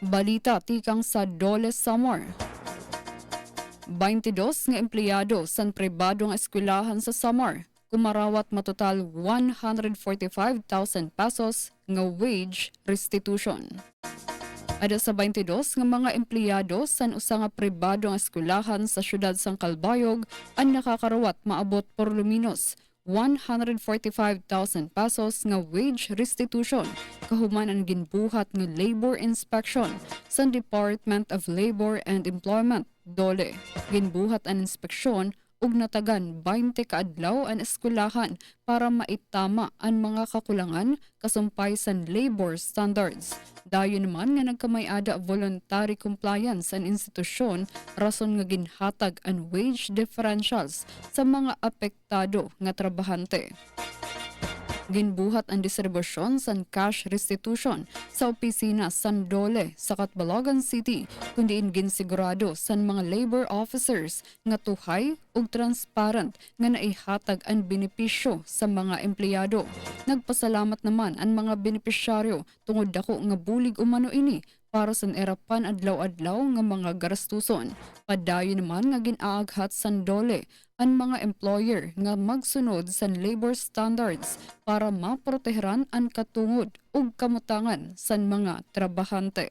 Balita tikang sa Dole Samar. 22 nga empleyado sa pribado nga eskwelahan sa Samar kumarawat matotal 145,000 pesos nga wage restitution. Ada sa 22 nga mga empleyado sa usa nga pribado nga eskwelahan sa syudad sang Calbayog ang nakakarawat maabot por lo menos 145,000 pesos nga wage restitution kahuman ang ginbuhat nga labor inspection sa Department of Labor and Employment, DOLE. Ginbuhat ang inspeksyon ug natagan 20 kaadlaw ang eskwelahan para maitama ang mga kakulangan kasumpay sa labor standards. Dayon naman nga nagkamay-ada voluntary compliance ang institusyon rason nga ginhatag ang wage differentials sa mga apektado nga trabahante. Ginbuhat ang distribusyon sa cash restitution sa opisina San Dole sa Catbalogan City kundi ginsigurado sa mga labor officers nga tuhay ug transparent nga naihatag ang benepisyo sa mga empleyado. Nagpasalamat naman ang mga benepisyaryo tungod dako nga bulig umano ini para sa erapan adlaw-adlaw nga mga garastuson. Padayon naman nga ginaaghat san Dole ang mga employer nga magsunod sa labor standards para maproteheran ang katungod ug kamutangan sa mga trabahante.